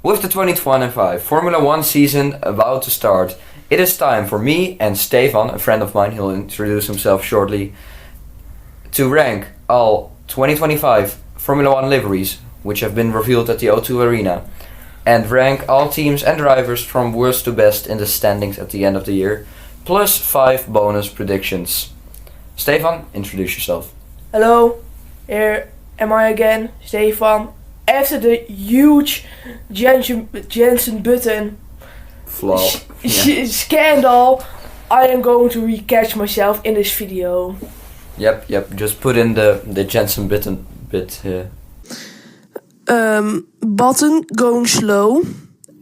With the 2025 Formula 1 season about to start, it is time for me and Stephan, a friend of mine, he'll introduce himself shortly, to rank all 2025 Formula 1 liveries, which have been revealed at the O2 Arena, and rank all teams and drivers from worst to best in the standings at the end of the year, plus 5 bonus predictions. Stephan, introduce yourself. Hello, here am I again, Stephan. After the huge Jensen Button Flaw. scandal, I am going to recatch myself in this video. Yep, just put in the Jensen Button bit here. Button going slow.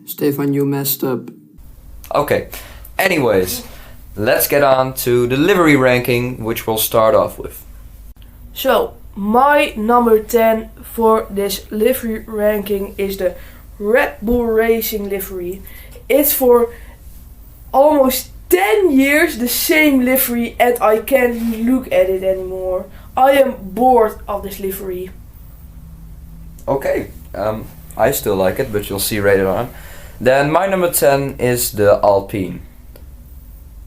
Stephan, you messed up. Okay, anyways, let's get on to the livery ranking, which we'll start off with. So, my number 10 for this livery ranking is the Red Bull Racing livery. It's for almost 10 years the same livery and I can't look at it anymore. I am bored of this livery. Okay, I still like it, but you'll see later on. Then my number 10 is the Alpine.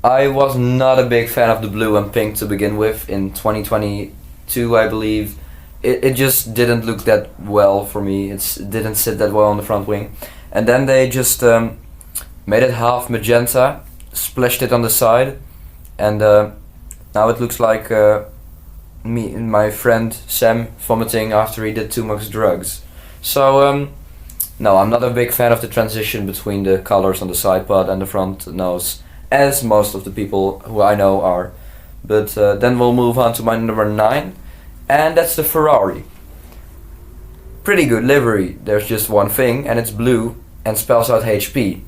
I was not a big fan of the blue and pink to begin with in 2022, I believe. It just didn't look that well for me. It didn't sit that well on the front wing. And then they just made it half magenta, splashed it on the side, and now it looks like me and my friend Sam vomiting after he did too much drugs. So no, I'm not a big fan of the transition between the colors on the side pod and the front nose, as most of the people who I know are. But then we'll move on to my number 9, and that's the Ferrari. Pretty good livery. There's just one thing, and it's blue and spells out HP.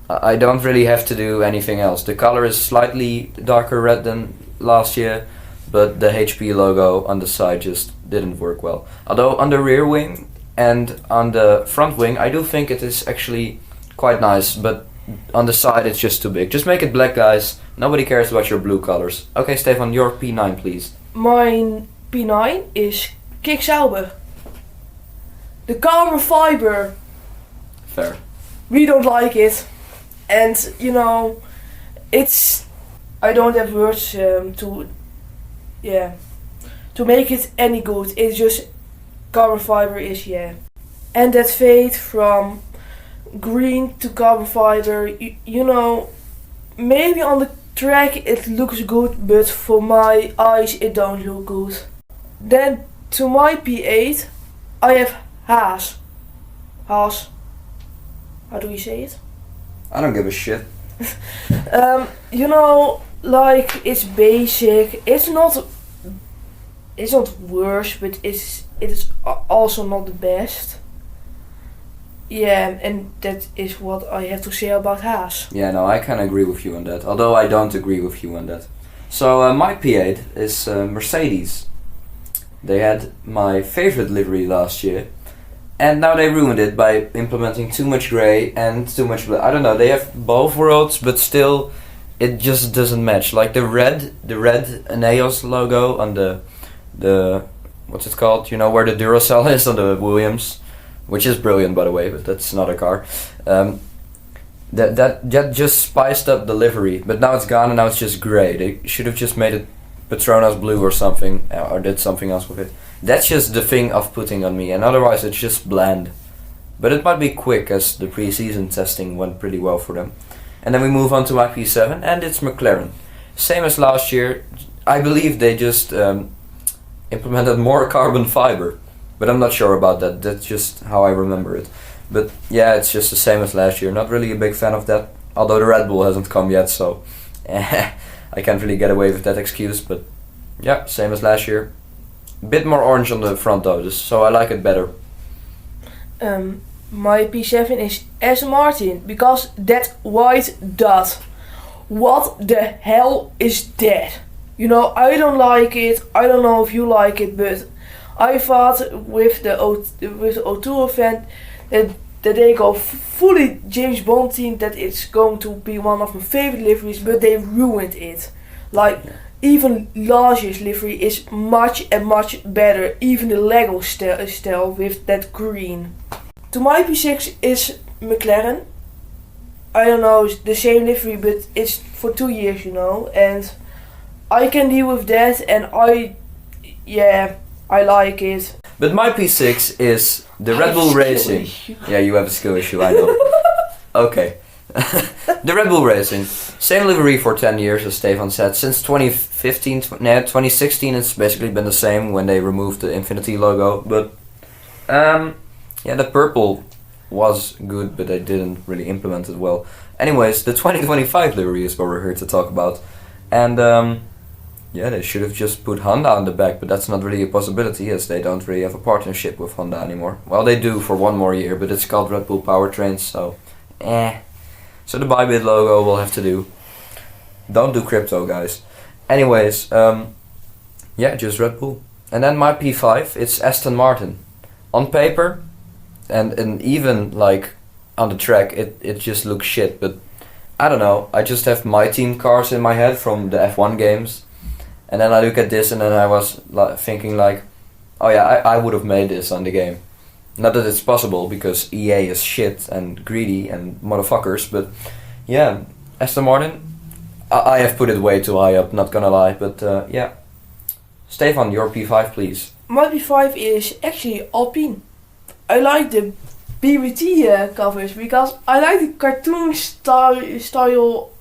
I don't really have to do anything else. The color is slightly darker red than last year, but the HP logo on the side just didn't work well. Although on the rear wing and on the front wing, I do think it is actually quite nice, but on the side it's just too big. Just make it black, guys. Nobody cares about your blue colors. Okay, Stephan, your P9, please. My P9 is Kicksauber. The carbon fiber. Fair. We don't like it. And, you know, it's... I don't have words to make it any good. It's just... Carbon fiber is, And that fade from green to carbon fiber, you know, maybe on the track it looks good, but for my eyes it don't look good. Then to my P8, I have Haas. Haas. How do you say it? I don't give a shit. You know, like it's basic. It's not worse, but it is also not the best. Yeah, and that is what I have to say about Haas. Yeah, no, I can agree with you on that. Although I don't agree with you on that. So my P8 is Mercedes. They had my favorite livery last year, and now they ruined it by implementing too much grey and too much blue. I don't know. They have both worlds, but still, it just doesn't match. Like the red Ineos logo on the what's it called? You know where the Duracell is on the Williams, which is brilliant by the way, but that's not a car. That just spiced up the livery, but now it's gone and now it's just grey. They should have just made it Petronas blue or something, or did something else with it. That's just the thing of putting on me, and otherwise it's just bland. But it might be quick, as the pre-season testing went pretty well for them. And then we move on to my P7, and it's McLaren. Same as last year. I believe they just implemented more carbon fiber, but I'm not sure about that. That's just how I remember it. But yeah, it's just the same as last year. Not really a big fan of that, although the Red Bull hasn't come yet, so I can't really get away with that excuse. But yeah, same as last year. Bit more orange on the front though, so I like it better. My P7 is Aston Martin, because that white dot. What the hell is that? You know, I don't like it. I don't know if you like it, but I thought with the O2 event that they go fully James Bond theme, that it's going to be one of my favorite liveries, but they ruined it. Like, even last year's livery is much better. Even the Lego style with that green. To my P6 is McLaren. I don't know, it's the same livery, but it's for 2 years, and I can deal with that, and I like it. But my P6 is the Red Bull Racing. Yeah, you have a skill issue, I know. Okay. The Red Bull Racing. Same livery for 10 years, as Stefan said. Since 2016 it's basically been the same when they removed the Infinity logo. But the purple was good, but they didn't really implement it well. Anyways, the 2025 livery is what we're here to talk about. And they should have just put Honda on the back, but that's not really a possibility as they don't really have a partnership with Honda anymore. Well, they do for 1 more year, but it's called Red Bull Powertrains, so So the Bybit logo will have to do. Don't do crypto, guys. Anyways, just Red Bull. And then my P5, it's Aston Martin. On paper, and even like on the track, it just looks shit, but I don't know, I just have my team cars in my head from the F1 games. And then I look at this and then I was thinking like, oh yeah, I would have made this on the game. Not that it's possible because EA is shit and greedy and motherfuckers, but yeah, Aston Martin, I have put it way too high up, not gonna lie, but yeah. Stefan, your P5 please. My P5 is actually Alpine. I like the BBT covers because I like the cartoon style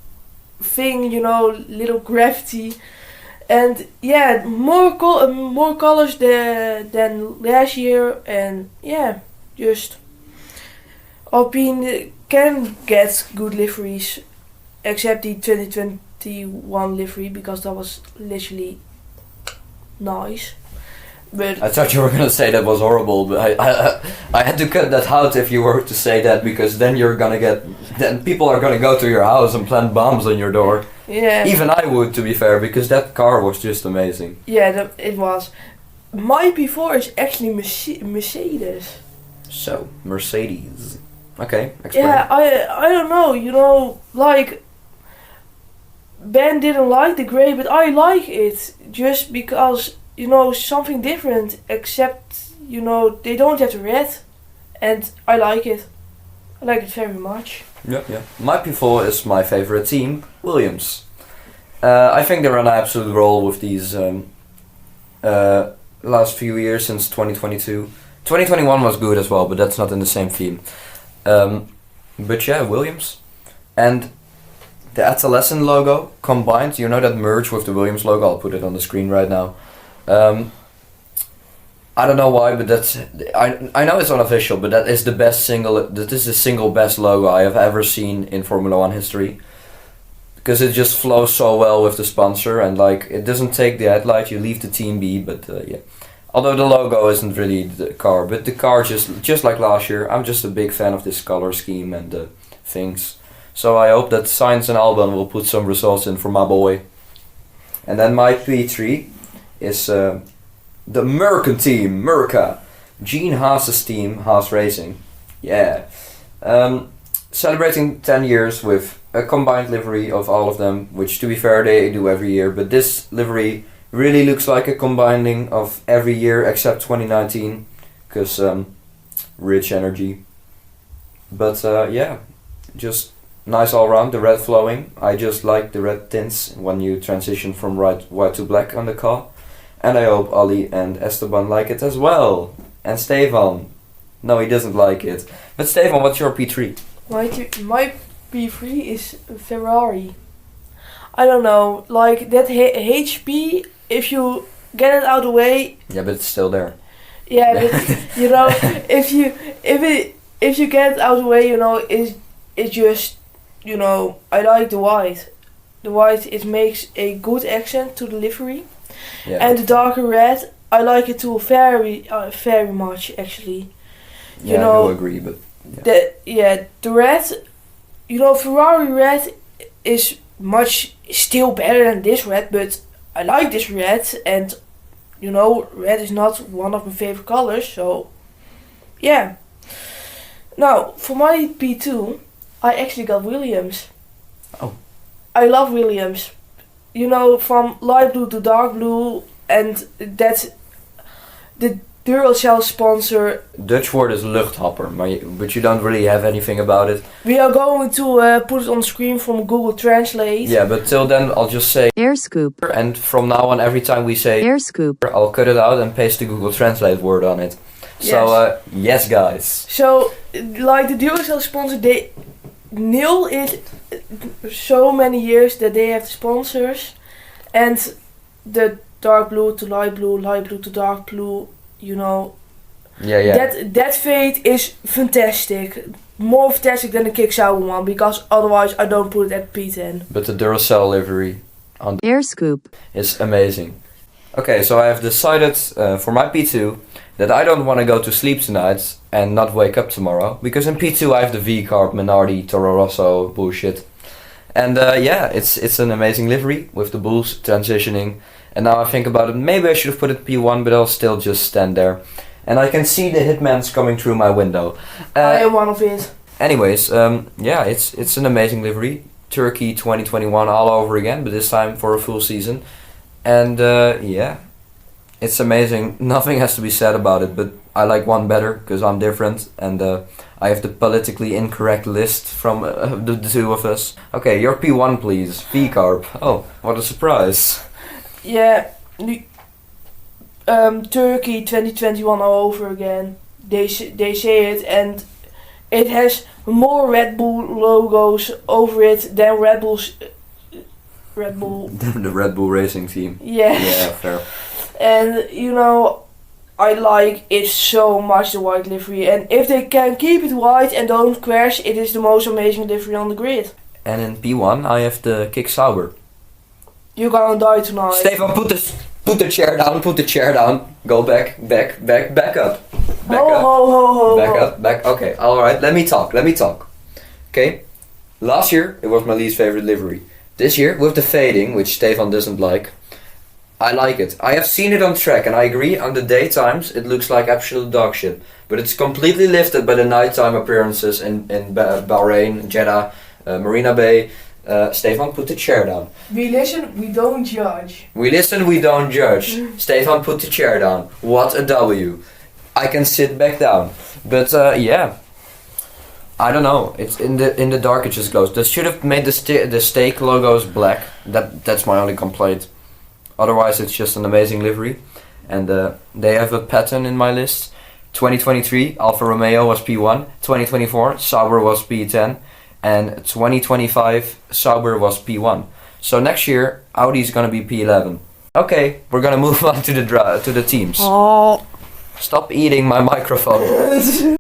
thing, little graffiti. And yeah, more colors than last year, and yeah, just Alpine can get good liveries, except the 2021 livery because that was literally nice. But I thought you were gonna say that was horrible, but I had to cut that out if you were to say that, because then then people are gonna go to your house and plant bombs on your door. yeah, Even I would, to be fair, because that car was just amazing. yeah, it was. My P4 is actually Mercedes. So, Mercedes. Okay, explain. Yeah, I don't know, like Ben didn't like the grey, but I like it just because something different. Except they don't have the red, and I like it. I like it very much. Yeah. My P4 is my favorite team, Williams. I think they're on an absolute roll with these last few years since 2022. 2021 was good as well, but that's not in the same theme. But yeah, Williams. And the Adolescent logo combined, that merge with the Williams logo, I'll put it on the screen right now. I don't know why, but I know it's unofficial, but that is the single best logo I have ever seen in Formula 1 history. Because it just flows so well with the sponsor, and it doesn't take the headlight, you leave the team be, but yeah. Although the logo isn't really the car, but the car just like last year, I'm just a big fan of this color scheme and things. So I hope that Sainz and Albon will put some results in for my boy. And then my P3 is the Mercan team, Merca. Gene Haas's team, Haas Racing. Yeah. Celebrating 10 years with a combined livery of all of them, which to be fair they do every year, but this livery really looks like a combining of every year except 2019, because rich energy. But yeah, just nice all around, the red flowing. I just like the red tints when you transition from white to black on the car. And I hope Ali and Esteban like it as well. And Stefan. No, he doesn't like it. But Stefan, what's your P3? My P3 is Ferrari. I don't know, like that HP, if you get it out of the way. Yeah, but it's still there. Yeah, but if you get it out of the way, it's just, I like the white. The white, it makes a good accent to the livery. Yeah. And the darker red, I like it too very much actually. I do agree, but yeah. The red, Ferrari red is still better than this red, but I like this red, and red is not one of my favorite colors, so yeah. Now for my P2, I actually got Williams. Oh. I love Williams. From light blue to dark blue, and that's the Duracell sponsor. Dutch word is luchthopper, but you don't really have anything about it. We are going to put it on the screen from Google Translate. Yeah, but till then I'll just say Air scoop. and from now on every time we say Air scoop. I'll cut it out and paste the Google Translate word on it. So, yes guys. So, like the Duracell sponsor, they nail it so many years that they have sponsors. And the dark blue to light blue to dark blue, you know. Yeah. That fade is fantastic. More fantastic than the Kick Sauber one, because otherwise I don't put it at P10. But the Duracell livery on Air scoop. is amazing. Okay, so I have decided for my P2 that I don't want to go to sleep tonight and not wake up tomorrow, because in P2 I have the V-Carb Minardi Toro Rosso bullshit. And yeah, it's an amazing livery with the bulls transitioning. And now I think about it, maybe I should have put it P1, but I'll still just stand there. And I can see the hitmans coming through my window. I am one of it. Anyways, yeah, it's an amazing livery. Turkey 2021 all over again, but this time for a full season. And yeah, it's amazing. Nothing has to be said about it, but I like one better because I'm different, and I have the politically incorrect list from the two of us. Okay, your P1 please, V-Carb. Oh, what a surprise. Yeah, Turkey 2021 all over again. They say it, and it has more Red Bull logos over it than Red Bull. The Red Bull racing team. Yeah. Yeah, fair. And you know, I like it so much, the white livery. And if they can keep it white and don't crash, it is the most amazing livery on the grid. And in P1 I have the Kick Sauber. You're gonna die tonight. Stefan, put the chair down. Put the chair down. Go back up. Back up. Back up. Okay. All right. Let me talk. Okay. Last year it was my least favorite livery. This year with the fading, which Stefan doesn't like, I like it. I have seen it on track, and I agree. On the daytimes it looks like absolute dog shit, but it's completely lifted by the nighttime appearances in Bahrain, Jeddah, Marina Bay. Stefan, put the chair down. We listen, we don't judge. We listen, we don't judge. Stefan, put the chair down. What a W. I can sit back down. But yeah, I don't know. It's in the dark. It just glows. They should have made the stake logos black. That's my only complaint. Otherwise, it's just an amazing livery. And they have a pattern in my list. 2023 Alfa Romeo was P1. 2024 Sauber was P10. And 2025 Sauber was P1. So next year Audi's gonna be P11. Okay, we're gonna move on to the teams. Oh. Stop eating my microphone.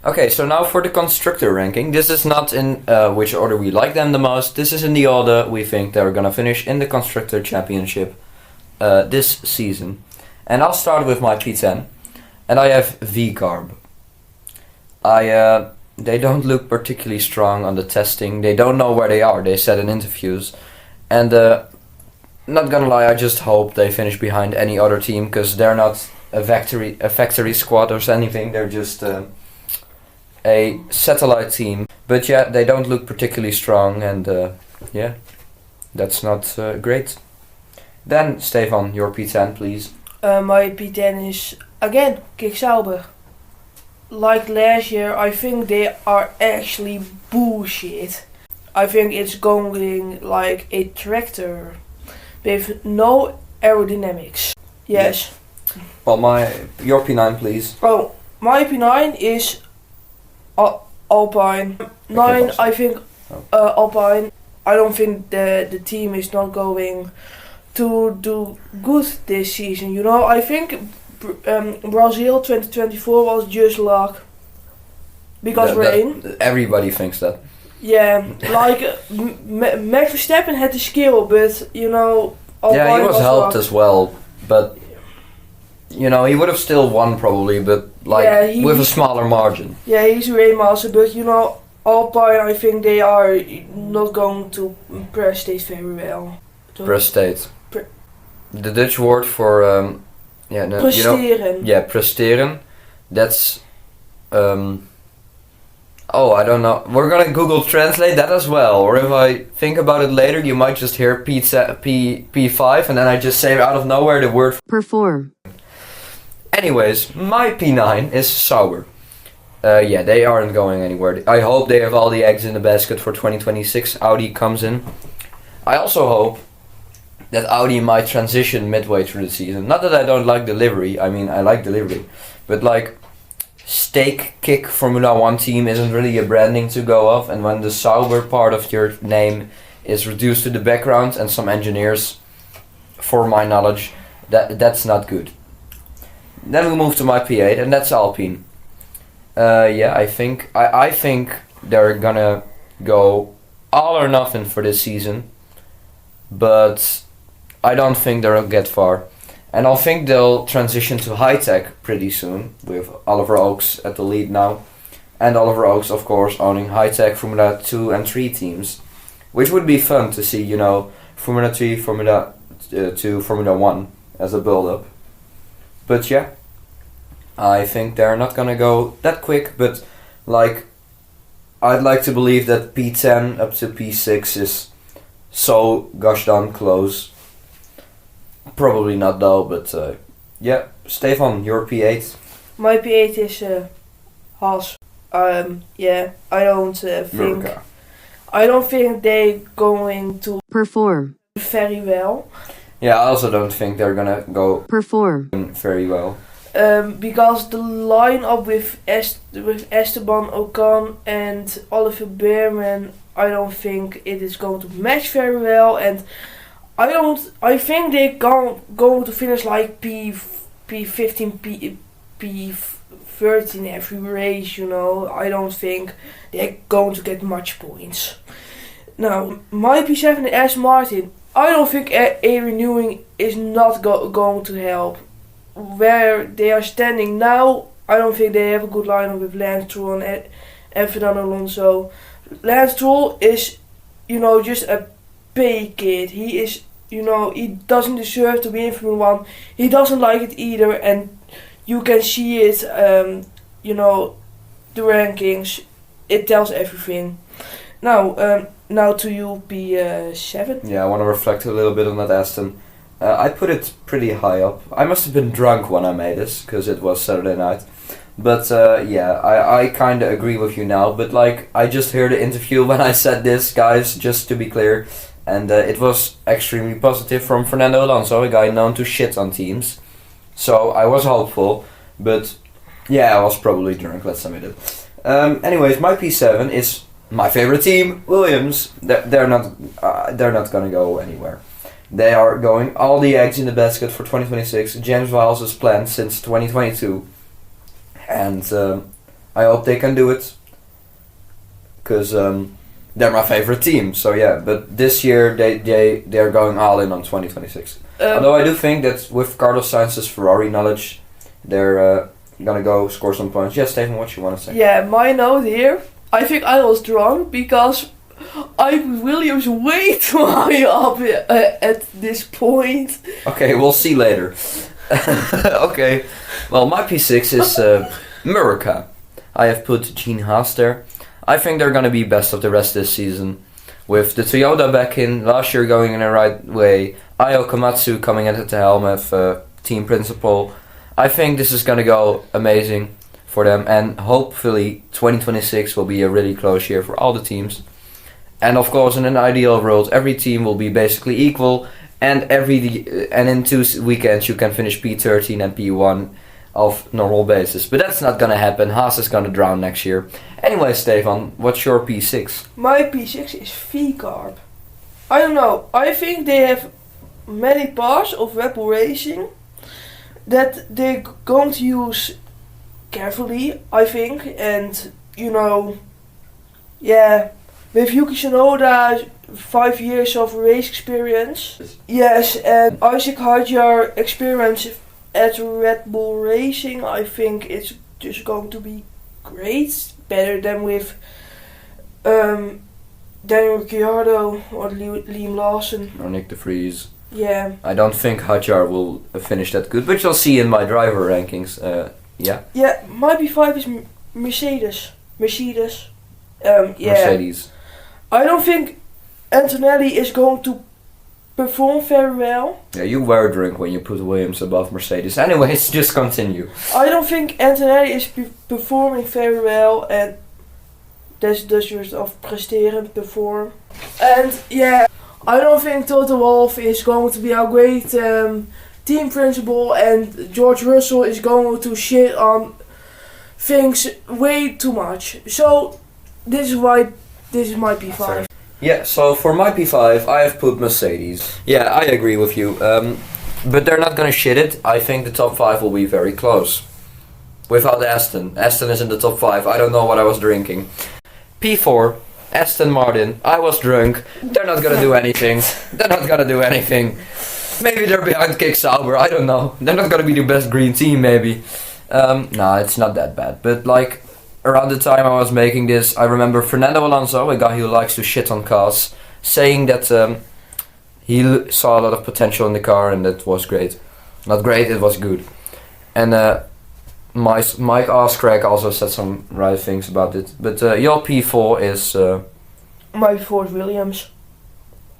Okay, so now for the constructor ranking. This is not in which order we like them the most. This is in the order we think they're gonna finish in the constructor championship this season. And I'll start with my P10. And I have V-Carb. They don't look particularly strong on the testing. They don't know where they are, they said in interviews. And not gonna lie, I just hope they finish behind any other team, because they're not a factory squad or anything. They're just a satellite team. But yeah, they don't look particularly strong, and yeah, that's not great. Then, Stefan, your P10 please. My P10 is, again, Kick Sauber. Like last year, I think they are actually bullshit. I think it's going like a tractor with no aerodynamics. Yes. Well, your P9 please. Oh, my P9 is Alpine. 9, I think Alpine. I don't think the team is not going to do good this season. You know, I think Brazil 2024 was just luck. Because rain. Everybody thinks that. Yeah, like Max Verstappen had the skill, but you know. Yeah, he was helped luck. as well, but you know, he would have still won probably, but like with a smaller margin. Yeah, he's a Raymaster, but you know, Alpine, I think they are not going to prestate very well. Prestate. The Dutch word for presteren. Presteren. That's oh, I don't know. We're gonna Google Translate that as well. Or if I think about it later, you might just hear P5 and then I just say out of nowhere the word perform. Anyways, my P9 is Sauber. Yeah, they aren't going anywhere. I hope they have all the eggs in the basket for 2026. Audi comes in. I also hope that Audi might transition midway through the season. Not that I don't like the livery. I mean, I like the livery. But like, stake kick Formula 1 team isn't really a branding to go off. And when the Sauber part of your name is reduced to the background and some engineers, for my knowledge, that's not good. Then we move to my P8, and that's Alpine. Yeah, I think they're gonna go all or nothing for this season, but I don't think they'll get far. And I think they'll transition to high tech pretty soon, with Oliver Oaks at the lead now, and Oliver Oaks, of course, owning high tech Formula 2 and 3 teams, which would be fun to see, Formula 3, Formula 2, Formula 1 as a build up. But yeah, I think they're not gonna go that quick, but like, I'd like to believe that P10 up to P6 is so gosh darn close. Probably not though, but yeah. Stefan, your P8? My P8 is Haas. Yeah, I don't think Murka. I don't think they're going to perform very well. Yeah, I also don't think they're gonna go perform very well. Because the lineup with Esteban Ocon and Oliver Bearman, I don't think it is going to match very well, and I think they're going to finish like P15, P13 every race. I don't think they're going to get much points. Now, my P7 is Aston Martin. I don't think a renewing is not going to help. Where they are standing now, I don't think they have a good lineup with Lance Stroll and Fernando Alonso. Lance Stroll is, just a pay kid. He is, he doesn't deserve to be in Formula 1. He doesn't like it either, and you can see it, the rankings. It tells everything. Now to you, P7. Yeah, I want to reflect a little bit on that Aston. I put it pretty high up. I must have been drunk when I made this, because it was Saturday night. But yeah, I kind of agree with you now. But like, I just heard the interview when I said this, guys, just to be clear. And it was extremely positive from Fernando Alonso, a guy known to shit on teams. So I was hopeful, but yeah, I was probably drunk, let's admit it. Anyways, my P7 is my favorite team, Williams. They're not gonna go anywhere. They are going all the eggs in the basket for 2026. James Vowles is planned since 2022. And I hope they can do it. Because they're my favorite team. So yeah, but this year they're going all in on 2026. Although I do think that with Carlos Sainz's Ferrari knowledge, they're gonna go score some points. Yes, Stephan, what you want to say? Yeah, my note here. I think I was drunk because I put Williams way too high up at this point. Okay, we'll see later. Okay, well, my P6 is Murica. I have put Gene Haas there. I think they're gonna be best of the rest this season. With the Toyota back in, last year going in the right way, Ayo Komatsu coming in at the helm of team principal. I think this is gonna go amazing for them, and hopefully 2026 will be a really close year for all the teams. And of course, in an ideal world, every team will be basically equal, and in 2 weekends you can finish P13 and P1 of normal basis. But that's not gonna happen. Haas is gonna drown next year. Anyway, Stefan, what's your P6? My P6 is V-Carb. I don't know. I think they have many parts of Red Bull Racing that they're going to use carefully, I think, and yeah. With Yuki Tsunoda, 5 years of race experience. Yes, and Isaac Hadjar experience at Red Bull Racing. I think it's just going to be great. Better than with Daniel Ricciardo or Liam Lawson. Or Nick de Vries. Yeah. I don't think Hadjar will finish that good, but you'll see in my driver rankings. Yeah. Yeah, my P5 is Mercedes. Yeah. Mercedes. I don't think Antonelli is going to perform very well. Yeah, you were drunk when you put Williams above Mercedes. Anyways, just continue. I don't think Antonelli is performing very well, and dus soort of presteren, perform. And yeah, I don't think Toto Wolff is going to be a great team principal, and George Russell is going to shit on things way too much. So this is why this is my P5. Yeah, so for my P5, I have put Mercedes. Yeah, I agree with you. But they're not gonna shit it. I think the top 5 will be very close. Without Aston. Aston is in the top 5. I don't know what I was drinking. P4, Aston Martin. I was drunk. They're not gonna do anything. They're not gonna do anything. Maybe they're behind Kick Sauber. I don't know. They're not gonna be the best green team, maybe. No, it's not that bad. But like, around the time I was making this, I remember Fernando Alonso, a guy who likes to shit on cars, saying that he saw a lot of potential in the car, and that was great. Not great, it was good. And Mike Oscrack also said some right things about it. But your P4 is... My P4 is Williams.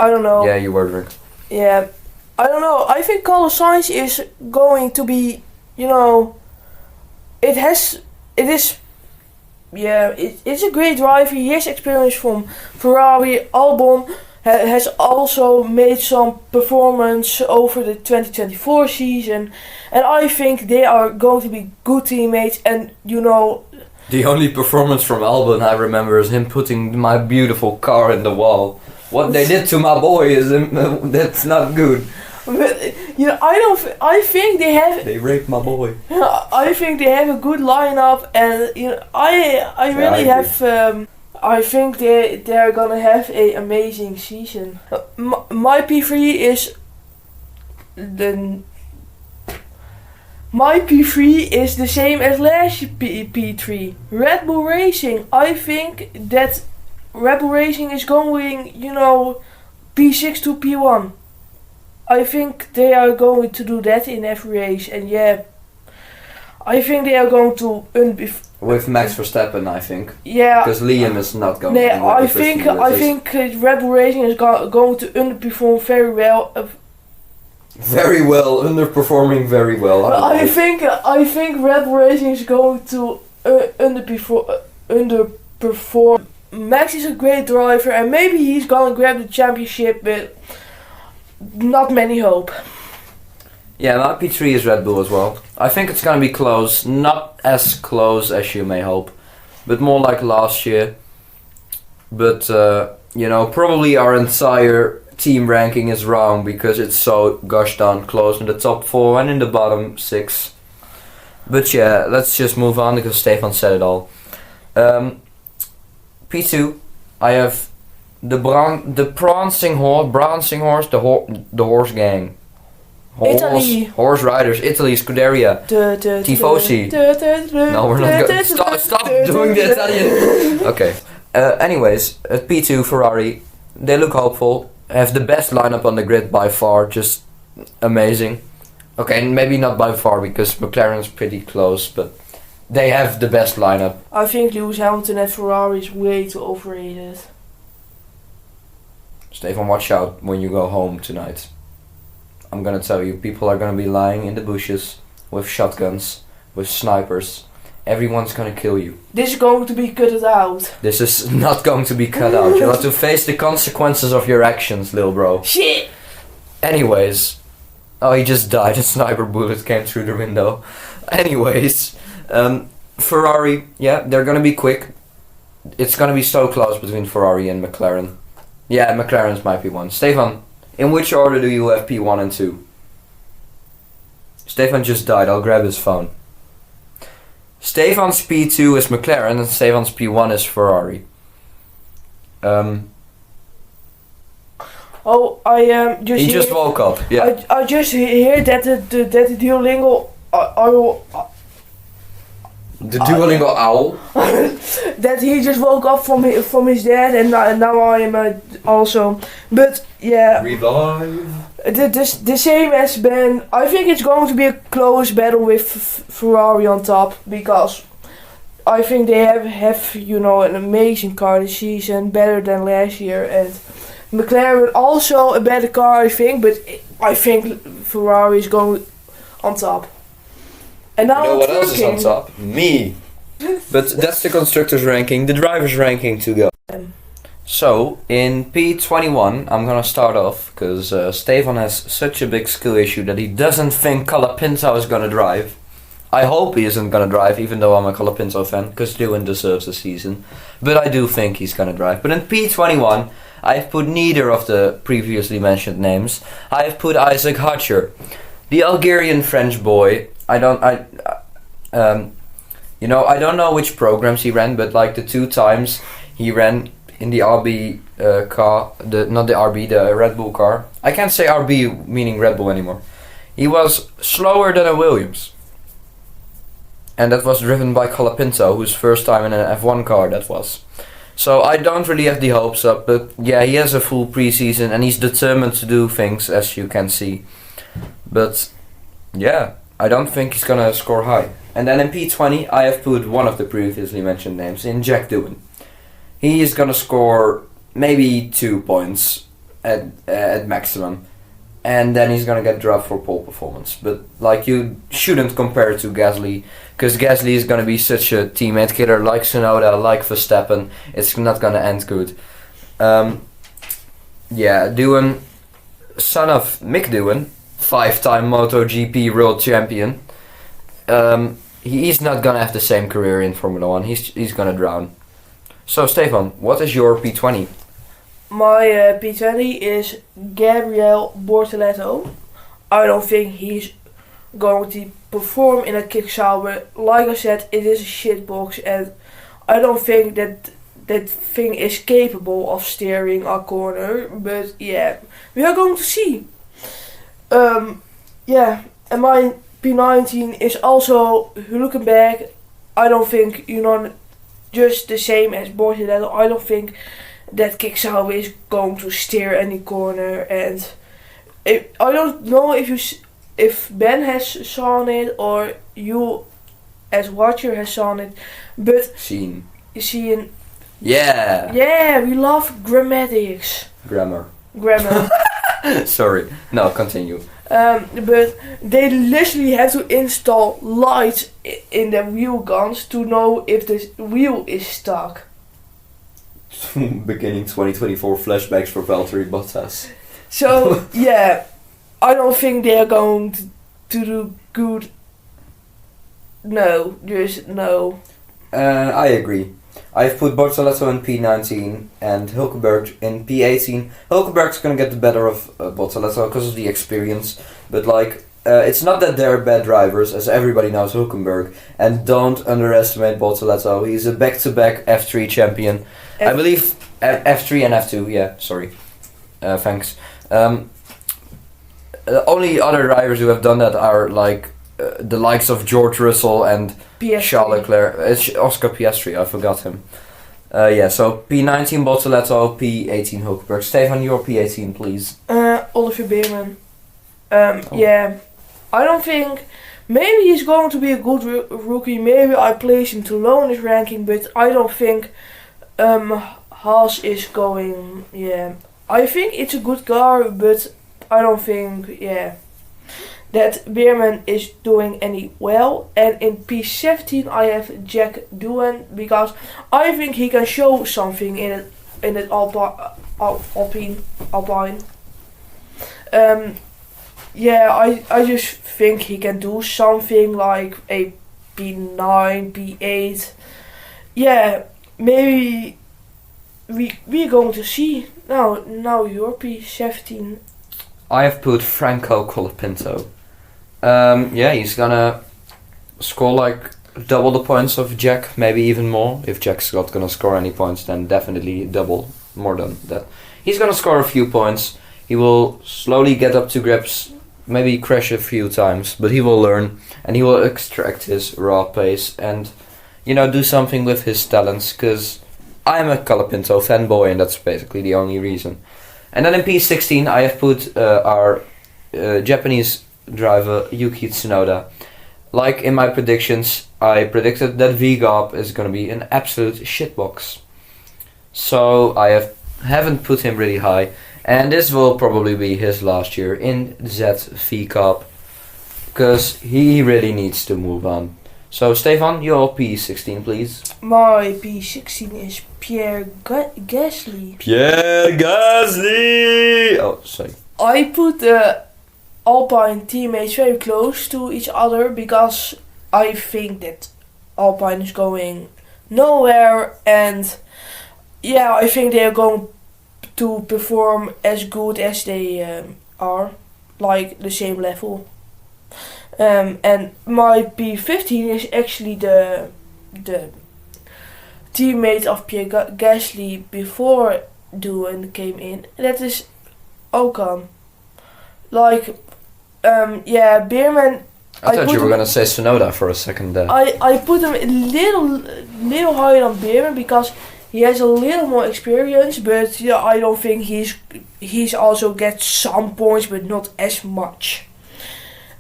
I don't know. Yeah, you were drunk. Yeah, I don't know. I think Carlos Sainz is going to be, it's a great driver. He has experience from Ferrari. Albon has also made some performance over the 2024 season, and I think they are going to be good teammates. And the only performance from Albon I remember is him putting my beautiful car in the wall. What they did to my boy is that's not good. But, I think they have. They raped my boy. I think they have a good lineup, and I really have. I think they're gonna have an amazing season. My P3 is the same as last year P3. Red Bull Racing. I think that Red Bull Racing is going, P6 to P1. I think they are going to do that in every race, and yeah, I think they are going to with Max Verstappen, I think. Yeah. Because Liam is not going. Nee, I think Red Bull Racing is going to underperform very well. Very well, underperforming very well. I think Red Bull Racing is going to underperform. Max is a great driver, and maybe he's going to grab the championship, but not many hope. Yeah, my P3 is Red Bull as well. I think it's going to be close. Not as close as you may hope, but more like last year. But, probably our entire team ranking is wrong because it's so gosh darn close in the top 4 and in the bottom 6. But yeah, let's just move on because Stefan said it all. P2, I have the prancing horse, the horse gang. Italy. Horse riders, Italy, Scuderia, Tifosi. No, we're not going. Stop doing the Italian. Okay. Anyways, at P2 Ferrari, they look hopeful. Have the best lineup on the grid by far, just amazing. Okay, maybe not by far because McLaren's pretty close, but they have the best lineup. I think Lewis Hamilton at Ferrari is way too overrated. Stefan, watch out when you go home tonight. I'm gonna tell you, people are gonna be lying in the bushes with shotguns, with snipers. Everyone's gonna kill you. This is going to be cut out. This is not going to be cut out. You have to face the consequences of your actions, little bro. Shit! Anyways. Oh, he just died. A sniper bullet came through the window. Anyways. Ferrari, yeah, they're gonna be quick. It's gonna be so close between Ferrari and McLaren. Yeah, McLaren's my P1. Stefan, in which order do you have P1 and 2? Stefan just died. I'll grab his phone. Stefan's P2 is McLaren and Stefan's P1 is Ferrari. Oh, I just. He just woke up. Yeah. I just hear that the Duolingo. The Duolingo owl. That he just woke up from his dad, and now I am also. But yeah. Revive. The same as Ben. I think it's going to be a close battle with Ferrari on top, because I think they have an amazing car this season, better than last year, and McLaren also a better car, I think, but I think Ferrari is going on top. And now You know on what else is on trucking. top? Me. But that's the constructors ranking, the drivers ranking to go. So, in P21, I'm gonna start off, because Stefan has such a big skill issue that he doesn't think Colapinto is gonna drive. I hope he isn't gonna drive, even though I'm a Colapinto fan, because Lewin deserves a season. But I do think he's gonna drive. But in P21, I've put neither of the previously mentioned names. I've put Isaac Hatcher, the Algerian French boy. I don't know which programs he ran, but like the 2 times he ran in the RB car, not the RB, the Red Bull car. I can't say RB meaning Red Bull anymore. He was slower than a Williams. And that was driven by Colapinto, whose first time in an F1 car that was. So I don't really have the hopes up, but yeah, he has a full preseason and he's determined to do things, as you can see. But yeah, I don't think he's gonna score high. And then in P20, I have put one of the previously mentioned names, in Jack Doohan. He is gonna score maybe 2 points at maximum. And then he's gonna get dropped for pole performance. But like, you shouldn't compare it to Gasly, because Gasly is gonna be such a teammate killer, like Tsunoda, like Verstappen. It's not gonna end good. Yeah, Doohan, son of Mick Doohan, 5-time MotoGP world champion. He's not gonna have the same career in Formula 1. He's gonna drown. So Stefan, what is your P20? My P20 is Gabriel Bortoleto. I don't think he's going to perform in a kick Sauber. Like I said, it is a shitbox, and I don't think that thing is capable of steering a corner. But yeah, we are going to see. Yeah, and my P19 is also Hülkenberg. I don't think just the same as Bortoleto. I don't think that Kicksauber is going to steer any corner, and I don't know if Ben has seen it or you as watcher has seen it, but Seen. Yeah, we love Grammar. Sorry. No, continue. But they literally have to install lights in the wheel guns to know if the wheel is stuck. Beginning 2024 flashbacks for Valtteri Bottas. So yeah, I don't think they're going to do good. No, just no. I agree. I've put Bortoleto in P19 and Hülkenberg in P18. Hülkenberg's gonna get the better of Bortoleto because of the experience, but like, it's not that they're bad drivers, as everybody knows Hülkenberg, and don't underestimate Bortoleto. He's a back-to-back F3 champion. I believe F3 and F2, yeah, sorry. Thanks. The only other drivers who have done that are like the likes of George Russell and PS3. Charles Leclerc. It's Oscar Piastri, I forgot him. Yeah, so P19 Bortoleto, P18 Hülkenberg. Stefan, your P18, please. Oliver Beerman. Yeah, I don't think. Maybe he's going to be a good rookie. Maybe I place him too low in his ranking, but I don't think Haas is going. Yeah, I think it's a good car, but I don't think. Yeah, that Beerman is doing any well. And in P17 I have Jack Doohan, because I think he can show something in it Alpine. Yeah, I just think he can do something like a P9, P8. Yeah, maybe we're going to see. Now your P17. I have put Franco Colapinto. Yeah, he's gonna score like double the points of Jack, maybe even more. If Jack's not gonna score any points, then definitely double, more than that. He's gonna score a few points. He will slowly get up to grips, maybe crash a few times, but he will learn and he will extract his raw pace and, do something with his talents, because I'm a Colapinto fanboy and that's basically the only reason. And then in P16 I have put our Japanese driver Yuki Tsunoda. Like in my predictions, I predicted that VGOP is going to be an absolute shitbox. So I have haven't put him really high, and this will probably be his last year in ZV Cup, because he really needs to move on. So Stefan, your P16 please. My P16 is Pierre Gasly. Pierre Gasly! Oh, sorry. I put the Alpine teammates very close to each other because I think that Alpine is going nowhere, and yeah, I think they are going to perform as good as they are, like the same level. And my P15 is actually the teammate of Pierre Gasly before Doohan came in. And that is Ocon. Like, yeah, Beerman. I thought you were gonna say Tsunoda for a second there. I put him a little higher than Beerman because he has a little more experience, but yeah, I don't think he's also gets some points, but not as much.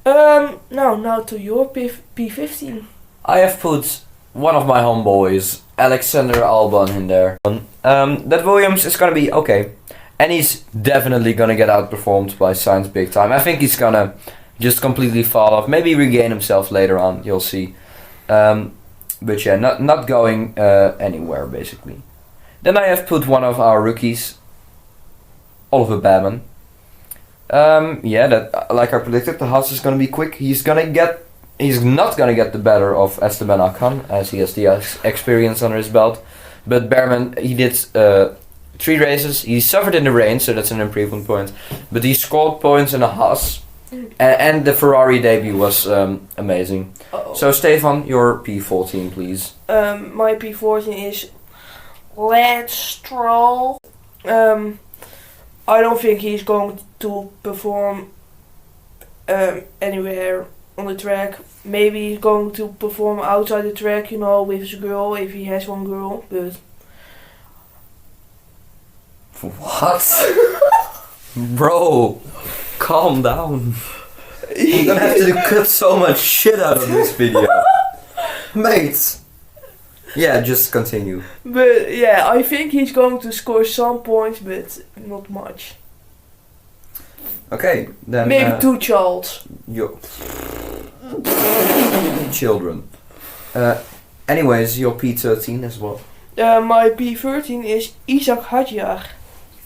Now to your P15. I have put one of my homeboys, Alexander Albon, in there. That Williams is gonna be okay, and he's definitely gonna get outperformed by Sainz big time. I think he's gonna just completely fall off, maybe regain himself later on, you'll see. But yeah, not going anywhere basically. Then I have put one of our rookies, Oliver Baumann. Yeah, that like I predicted, the Haas is gonna be quick. He's not gonna get the better of Esteban Ocon as he has the experience under his belt. But Baumann, he did 3 races. He suffered in the rain, so that's an improvement point. But he scored points in a Haas, and the Ferrari debut was amazing. Uh-oh. So Stefan, your P14 please. My P14 is Lance Stroll. I don't think he's going to perform anywhere on the track. Maybe he's going to perform outside the track, with his girl, if he has one girl, but... What? Bro, calm down. I'm gonna have to cut so much shit out of this video. Mate. Yeah, just continue. But yeah, I think he's going to score some points, but not much. Okay, then... Maybe 2 Charles. Your children. Anyways, your P13 as well. My P13 is Isaac Hadjar.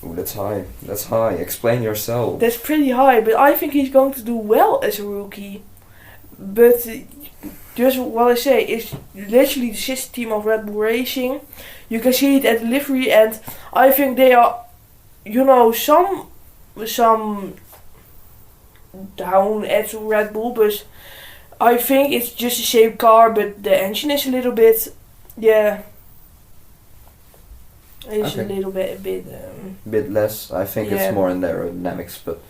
Ooh, that's high. That's high. Explain yourself. That's pretty high, but I think he's going to do well as a rookie. But just what I say is literally the sister team of Red Bull Racing. You can see it at Livery, and I think they are, some down at Red Bull, but I think it's just the same car, but the engine is a little bit, it's Okay. a little bit, Bit less. I think Yeah. it's more in their aerodynamics, but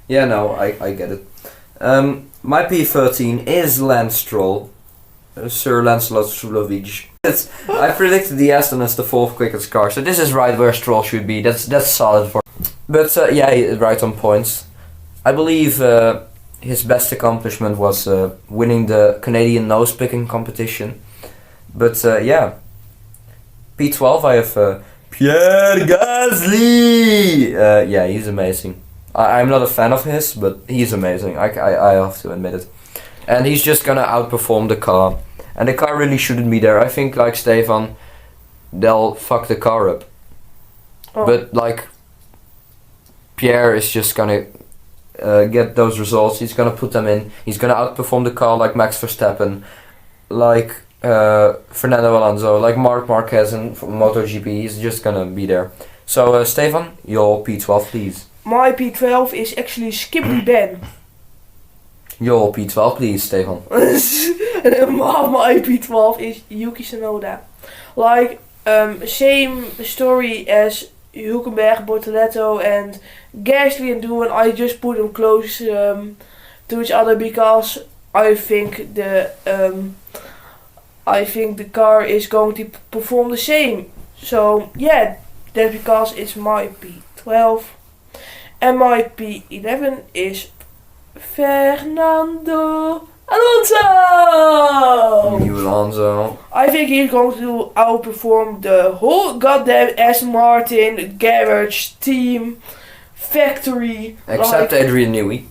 yeah, no, I get it. My P13 is Lance Stroll, Sir Lancelot Strolovich. I predicted the Aston as the 4th quickest car, so this is right where Stroll should be. That's solid for. But yeah, right on points. I believe his best accomplishment was winning the Canadian nose picking competition. But yeah, P12 I have Pierre Gasly. Yeah, he's amazing. I'm not a fan of his, but he's amazing. I have to admit it. And he's just gonna outperform the car. And the car really shouldn't be there. I think, like Stefan, they'll fuck the car up. Oh. But like, Pierre is just gonna get those results. He's gonna put them in. He's gonna outperform the car like Max Verstappen, like Fernando Alonso, like Marc Marquez in MotoGP. He's just gonna be there. So Stefan, your P12 please. My P12 is actually Skippy Ben. Your P12 please, Stefan. My P12 is Yuki Tsunoda. Like, same story as Hülkenberg, Bortoletto and Gasly and Doohan. I just put them close to each other because I think the car is going to perform the same. So yeah, that's because it's my P12. And my P11 is Fernando Alonso! New Alonso. I think he's going to outperform the whole goddamn Aston Martin garage team factory. Except Adrian Newey.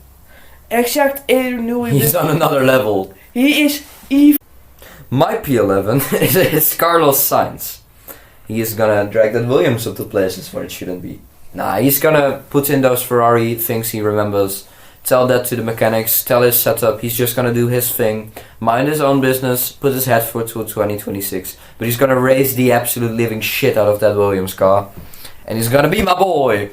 Except Adrian Newey. He's on another level. He is even. My P11 is Carlos Sainz. He is gonna drag that Williams up to places where it shouldn't be. Nah, he's gonna put in those Ferrari things he remembers. Tell that to the mechanics, tell his setup, he's just gonna do his thing, mind his own business, put his head for till 2026. But he's gonna race the absolute living shit out of that Williams car. And he's gonna be my boy.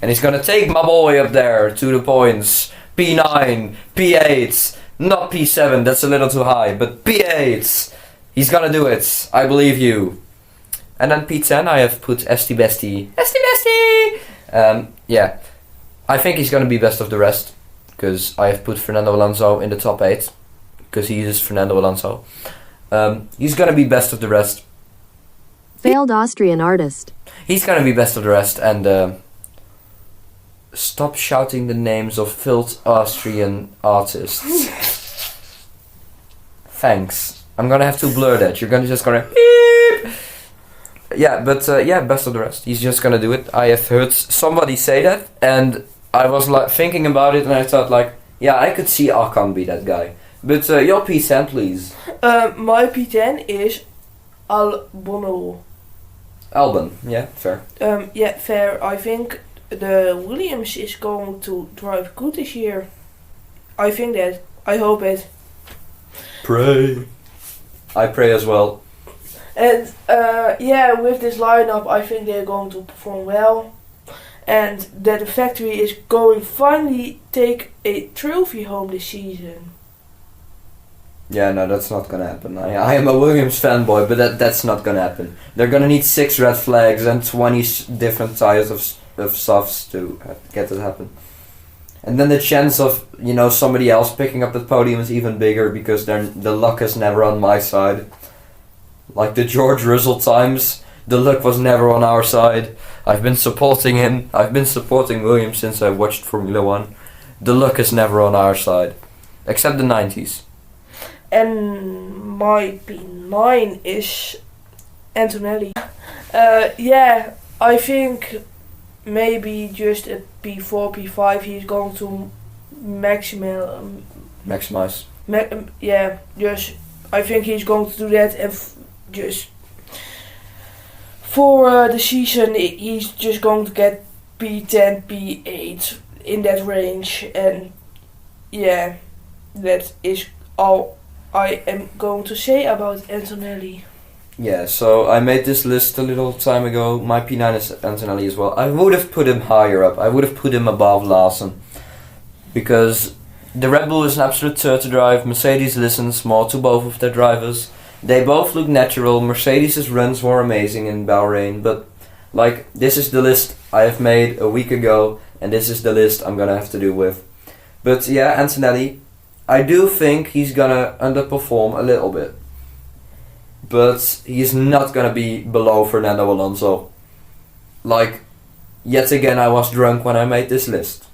And he's gonna take my boy up there to the points. P9, P8, not P7, that's a little too high, but P8. He's gonna do it, I believe you. And then P10 I have put Esti Besti. Yeah, I think he's gonna be best of the rest. Because I have put Fernando Alonso in the top 8. Because he is Fernando Alonso. He's gonna be best of the rest. Failed Austrian artist. He's gonna be best of the rest. And stop shouting the names of failed Austrian artists. Thanks. I'm gonna have to blur that. You're just gonna beep. Yeah, but yeah, best of the rest. He's just gonna do it. I have heard somebody say that, and I was like thinking about it, and I thought like, yeah, I could see Ocon be that guy. But your P10, please. My P10 is Albon. Albon, yeah, fair. Yeah, fair. I think the Williams is going to drive good this year. I think that. I hope it. Pray. I pray as well. And yeah, with this lineup, I think they're going to perform well. And that the factory is going finally take a trophy home this season. Yeah, no, that's not gonna happen. I am a Williams fanboy, but that's not gonna happen. They're gonna need 6 red flags and 20 different tyres of softs to get it happen. And then the chance of, you know, somebody else picking up the podium is even bigger because the luck is never on my side. Like the George Russell times, the luck was never on our side. I've been supporting him. I've been supporting Williams since I watched Formula 1. The luck is never on our side. Except the 90s. And my P9 is Antonelli. Yeah, I think maybe just a P4, P5 he's going to Maximize. Yeah, just I think he's going to do that and just for the season he's just going to get P10, P8 in that range, and yeah, that is all I am going to say about Antonelli. Yeah, so I made this list a little time ago. My P9 is Antonelli as well. I would have put him higher up. I would have put him above Larsen. Because the Red Bull is an absolute turd to drive. Mercedes listens more to both of their drivers. They both look natural. Mercedes' runs were amazing in Bahrain. But, like, this is the list I have made a week ago. And this is the list I'm gonna have to do with. But yeah, Antonelli, I do think he's gonna underperform a little bit. But he's not gonna be below Fernando Alonso. Like, yet again I was drunk when I made this list.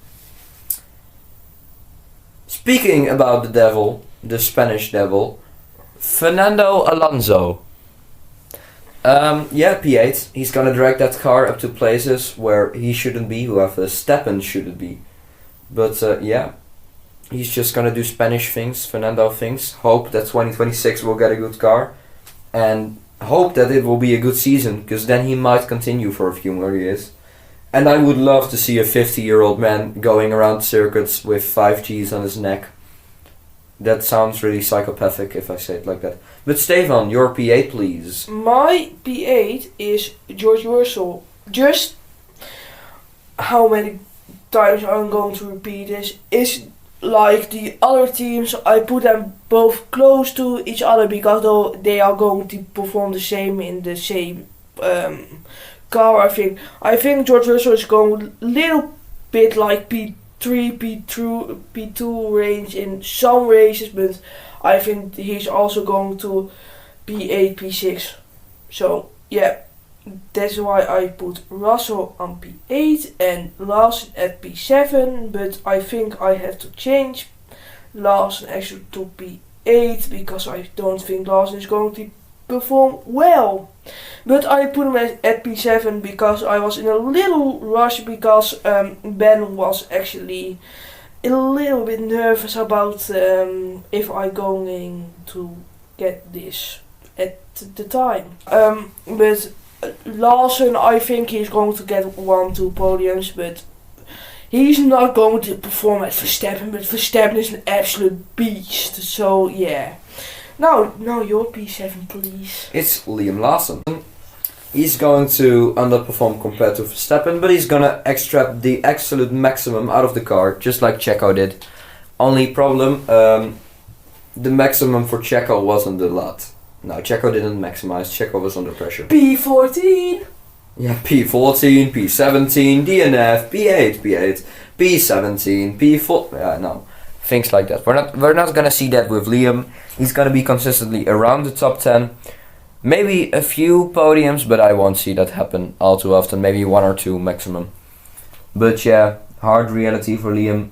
Speaking about the devil, the Spanish devil, Fernando Alonso. Yeah, P8. He's gonna drag that car up to places where he shouldn't be, whoever Stephan shouldn't be. But yeah, he's just gonna do Spanish things, Fernando things. Hope that 2026 will get a good car. And hope that it will be a good season, because then he might continue for a few more years. And I would love to see a 50-year-old man going around circuits with 5Gs on his neck. That sounds really psychopathic if I say it like that. But Stephan, your P8 please. My P8 is George Russell. Just how many times I'm going to repeat this is like the other teams, I put them both close to each other because they are going to perform the same in the same car. I think George Russell is going a little bit like P3, P2 range in some races, but I think he's also going to P8, P6. So yeah, that's why I put Russell on P8 and Larsen at P7, but I think I have to change Lawson actually to P8 because I don't think Lawson is going to perform well. But I put him at P7 because I was in a little rush because Ben was actually a little bit nervous about if I going to get this at the time. But Lawson, I think he's going to get 1-2 podiums, but he's not going to perform at Verstappen, but Verstappen is an absolute beast. So yeah. Now your P7 please. It's Liam Lawson. He's going to underperform compared to Verstappen, but he's gonna extract the absolute maximum out of the car, just like Checo did. Only problem, the maximum for Checo wasn't a lot. No, Checo didn't maximize. Checo was under pressure. P14. Yeah, P14, P17, DNF, P8, P17, P4. No, things like that. We're not gonna see that with Liam. He's gonna be consistently around the top 10. Maybe a few podiums, but I won't see that happen all too often. Maybe 1 or 2 maximum. But yeah, hard reality for Liam.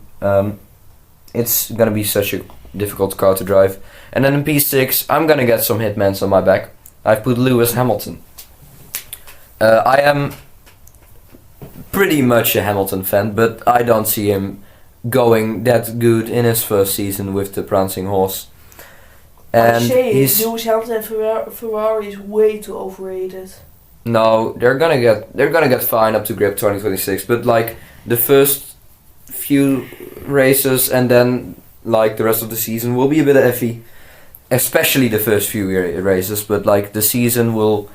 It's gonna be such a difficult car to drive. And then in P6, I'm gonna get some hitmans on my back. I've put Lewis Hamilton. I am pretty much a Hamilton fan, but I don't see him going that good in his first season with the prancing horse. And Lewis Hamilton and Ferrari is way too overrated. No, they're gonna get fine up to grip 2026, but like the first few races and then like the rest of the season will be a bit iffy, especially the first few races. But like the season will,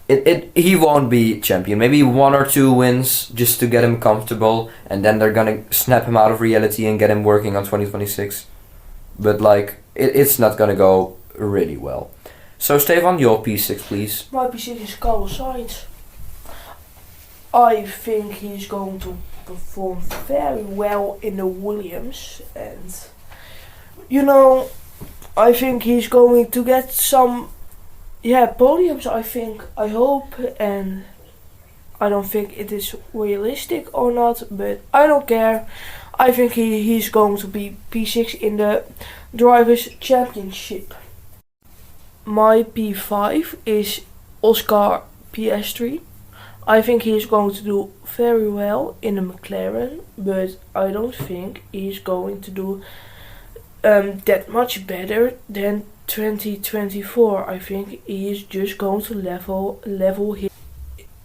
he won't be champion. Maybe 1 or 2 wins just to get him comfortable, and then they're gonna snap him out of reality and get him working on 2026. But like it's not gonna go really well. So Stefan, your P6 please. My P6 is Carlos Sainz. I think he's going to perform very well in the Williams, and you know, I think he's going to get some podiums, I hope, and I don't think it is realistic or not, but I don't care. I think he's going to be P6 in the Drivers' Championship. My P5 is Oscar Piastri. I think he's going to do very well in the McLaren, but I don't think he's going to do that much better than 2024. I think he is just going to level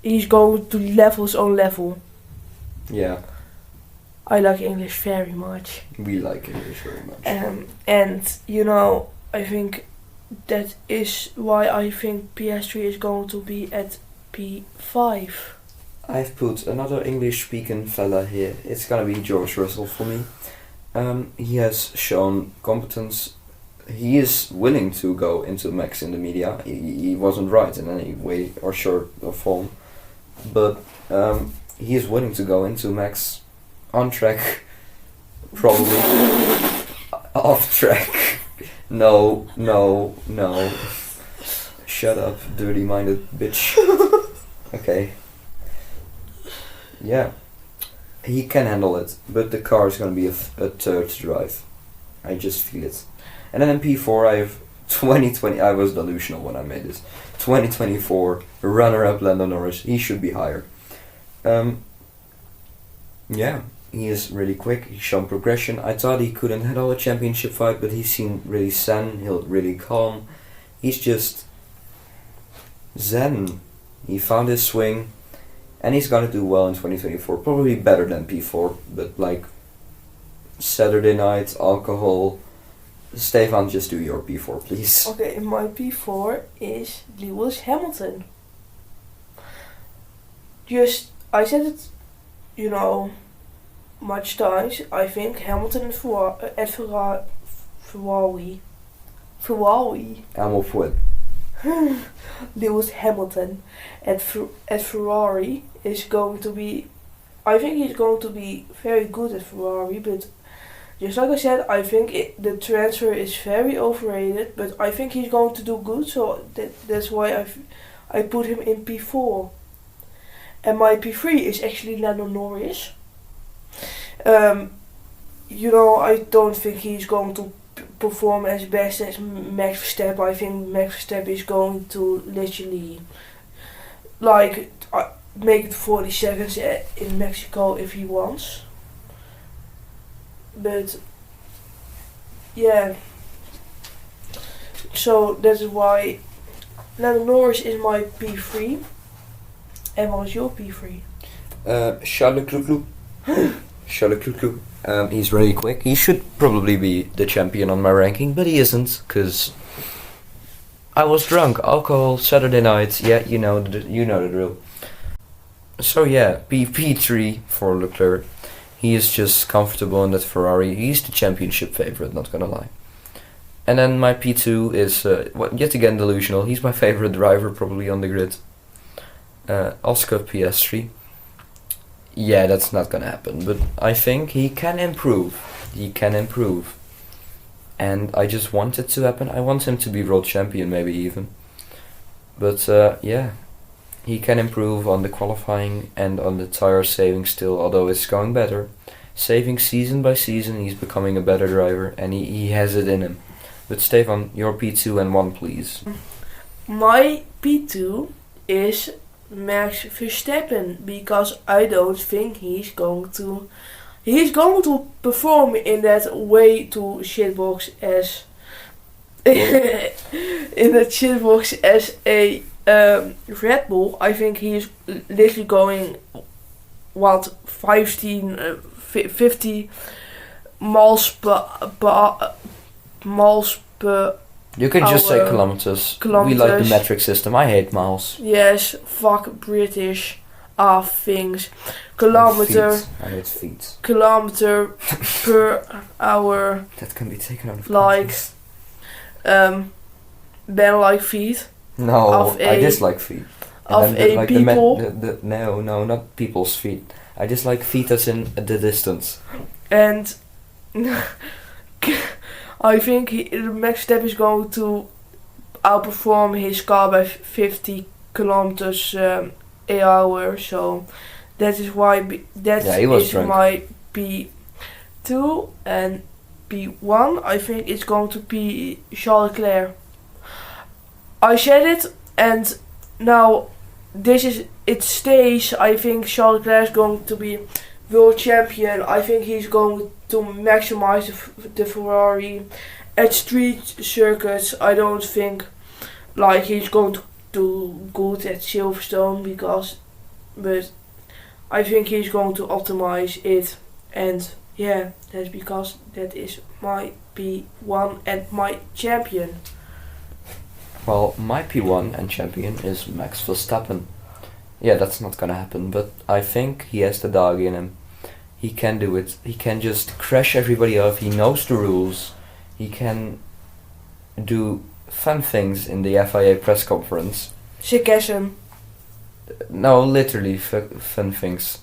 he's going to level his own level. Yeah. I like English very much. We like English very much. And you know, I think that is why I think Piastri is going to be at P5. I've put another English speaking fella here. It's gonna be George Russell for me. He has shown competence. He is willing to go into Max in the media. He wasn't right in any way or short or form, but he is willing to go into Max on track, probably off track. No. Shut up, dirty-minded bitch. Okay. Yeah. He can handle it, but the car is going to be a third drive. I just feel it. And then in P4 I have 2020, I was delusional when I made this. 2024 runner-up Lando Norris, he should be higher. Yeah, he is really quick, he's shown progression. I thought he couldn't handle a championship fight, but he seemed really zen, he looked really calm. He's just zen. He found his swing. And he's gonna do well in 2024, probably better than P4, but like Saturday night, alcohol. Stefan, just do your P4, please. Okay, my P4 is Lewis Hamilton. I said it, you know, much times. I think Hamilton at Ferrari. I'm off with. Lewis Hamilton at Ferrari is going to be, I think he's going to be very good at Ferrari, but just like I said, I think the transfer is very overrated, but I think he's going to do good, so that's why I put him in P4. And my P3 is actually Lando Norris. I don't think he's going to perform as best as Max Verstappen. I think Max Verstappen is going to literally make it 40 seconds in Mexico if he wants. But yeah, so that is why Lando Norris is my P3. And what is your P3? Charles Leclerc. Charles Leclerc. He's really quick. He should probably be the champion on my ranking, but he isn't, because I was drunk. Alcohol, Saturday night. Yeah, you know the drill. So yeah, P3 for Leclerc. He is just comfortable in that Ferrari. He's the championship favorite, not gonna lie. And then my P2 is, yet again delusional. He's my favorite driver probably on the grid. Oscar PS3. Yeah, that's not gonna happen, but I think he can improve. He can improve. And I just want it to happen. I want him to be world champion, maybe even. But yeah, he can improve on the qualifying and on the tire saving still, although it's going better. Saving season by season, he's becoming a better driver, and he has it in him. But Stefan, your P2 and 1, please. My P2 is Max Verstappen, because I don't think he's going to perform in that way to shitbox as as a Red Bull. I think he's literally going 50 miles per You can just say kilometers. We like the metric system. I hate miles. Yes, fuck British things. Kilometer. I hate feet. Kilometer per hour. That can be taken out of context. Ben like feet. No, I dislike feet. Of a people. No, not people's feet. I dislike feet as in the distance. And I think Max Verstappen is going to outperform his car by 50 kilometers an hour. So that is why my P2, and P1 I think it's going to be Charles Leclerc. I said it, and now it stays. I think Charles Leclerc is going to be world champion. I think he's going to maximize the Ferrari at street circuits. I don't think he's going to do good at Silverstone, but I think he's going to optimize it, and yeah, that's because that is my P1 and my champion. Well, my P1 and champion is Max Verstappen. Yeah, that's not gonna happen, but I think he has the dog in him. He can do it. He can just crash everybody off. He knows the rules. He can do fun things in the FIA press conference. Sarcasm. No, literally fun things.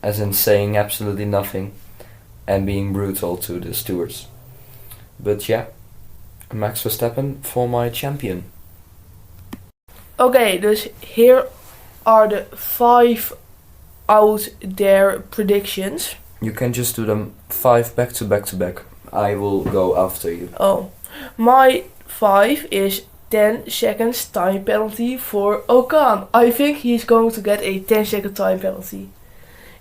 As in saying absolutely nothing and being brutal to the stewards. But yeah, Max Verstappen for my champion. Okay, dus here are the 5 out there predictions. You can just do them 5 back to back to back. I will go after you. Oh, my 5 is 10 seconds time penalty for Ocon. I think he's going to get a 10-second time penalty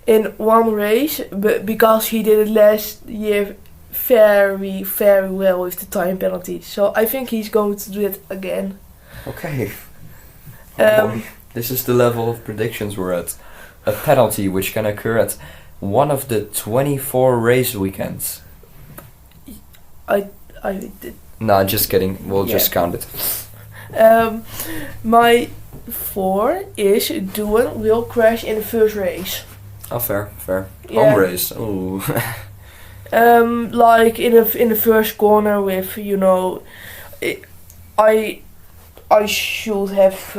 in one race, because he did it last year very, very well with the time penalty. So I think he's going to do it again. Okay. Boy, this is the level of predictions we're at. A penalty which can occur at one of the 24 race weekends. I did. Nah, just kidding. We'll just count it. My 4 is Doohan will crash in the first race. Oh, fair. Yeah. Home race. Ooh. Like in the first corner with, I should have.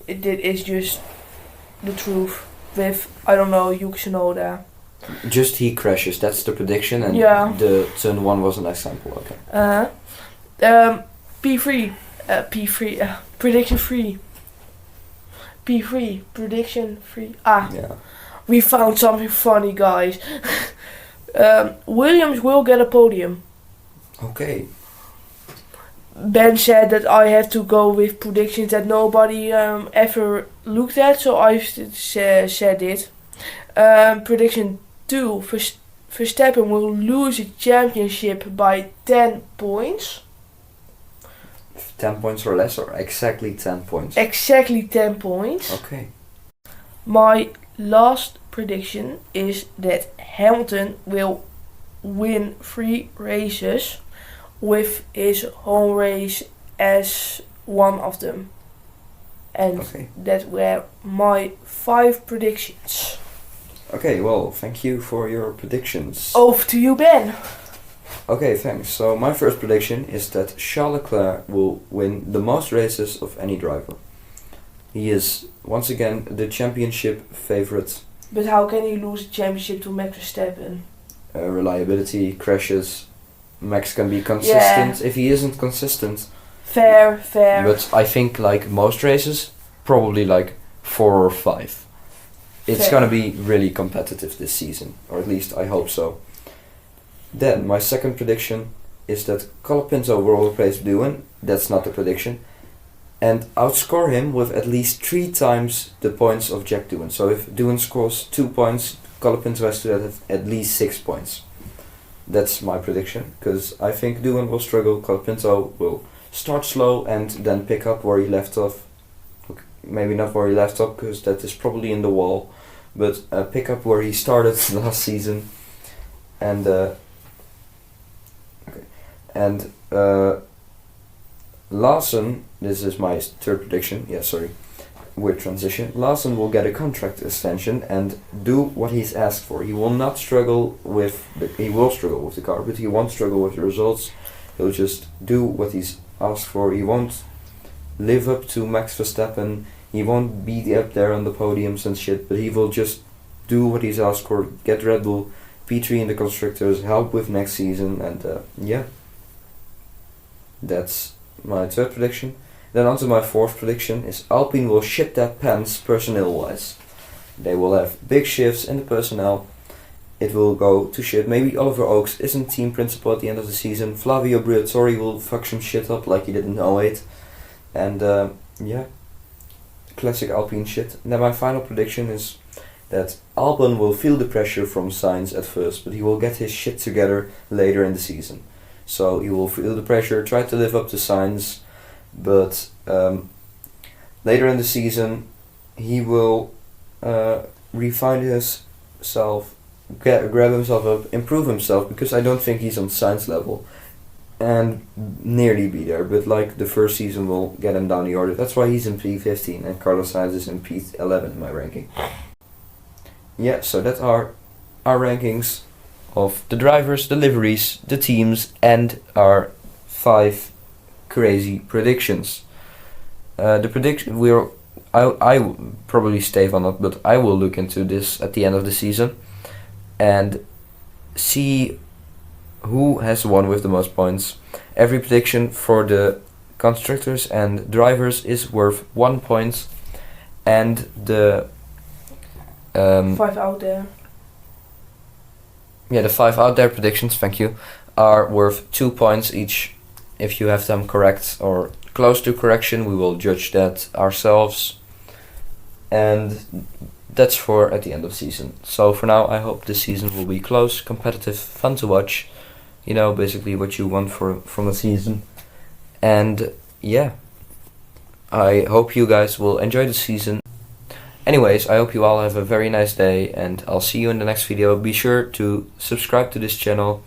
It is just the truth with, I don't know, Yuki Tsunoda. Just he crashes. That's the prediction, and the turn 1 was an example. Okay. P3. Prediction 3. P3. Prediction 3. Yeah. We found something funny, guys. Williams will get a podium. Okay. Ben said that I have to go with predictions that nobody ever looked at, so I said it. Prediction 2, Verstappen will lose the championship by 10 points. 10 points or less, or exactly 10 points? Exactly 10 points. Okay. My last prediction is that Hamilton will win 3 races with his home race as one of them. And Okay. that were my 5 predictions. Okay, well, thank you for your predictions. Over to you, Ben. Okay, thanks. So my first prediction is that Charles Leclerc will win the most races of any driver. He is, once again, the championship favorite. But how can he lose the championship to Max Verstappen? Reliability, crashes. Max can be consistent. Yeah. If he isn't consistent. Fair. But I think like most races, probably like 4 or 5. It's Fair. gonna be really competitive this season, or at least I hope so. Then my second prediction is that Colapinto will replace Doohan. That's not the prediction. And outscore him with at least 3 times the points of Jack Doohan. So if Doohan scores 2 points, Colapinto has to have at least 6 points. That's my prediction, because I think Doohan will struggle. Colapinto will start slow and then pick up where he left off. Maybe not where he left off, because that is probably in the wall, but pick up where he started last season. And Lawson, this is my third prediction. Yeah, sorry, weird transition. Lawson will get a contract extension and do what he's asked for. He will not struggle with he will struggle with the car, but he won't struggle with the results. He'll just do what he's asked for. He won't live up to Max Verstappen. He won't be up there on the podiums and shit, but he will just do what he's asked for. Get Red Bull P3 in the constructors, help with next season, and yeah. That's my third prediction. Then on to my fourth prediction is Alpine will shit their pants personnel wise. They will have big shifts in the personnel. It will go to shit. Maybe Oliver Oakes isn't team principal at the end of the season. Flavio Briatore will fuck some shit up like he did in 08. And yeah, classic Alpine shit. And then my final prediction is that Albon will feel the pressure from Sainz at first, but he will get his shit together later in the season. So he will feel the pressure, try to live up to Sainz, but later in the season he will refine himself, grab himself up, improve himself, because I don't think he's on Sainz level, and nearly be there, but like the first season will get him down the order. That's why he's in P15 and Carlos Sainz is in P11 in my ranking. Yeah, so that are our rankings of the drivers, the liveries, the teams, and our 5 crazy predictions. The prediction I probably Stephan up, but I will look into this at the end of the season and see who has won with the most points. Every prediction for the constructors and drivers is worth 1 point, and the 5 out there. Yeah, the 5 out there predictions, thank you, are worth 2 points each. If you have them correct or close to correction, we will judge that ourselves. And that's for at the end of the season. So for now, I hope this season will be close, competitive, fun to watch. You know, basically what you want from a season. And yeah, I hope you guys will enjoy the season. Anyways, I hope you all have a very nice day, and I'll see you in the next video. Be sure to subscribe to this channel,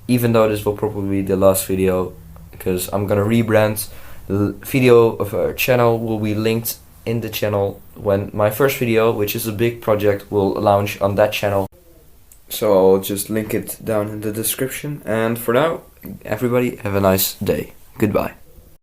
even though this will probably be the last video, because I'm gonna rebrand. The video of our channel will be linked in the channel when my first video, which is a big project, will launch on that channel. So I'll just link it down in the description. And for now, everybody have a nice day. Goodbye.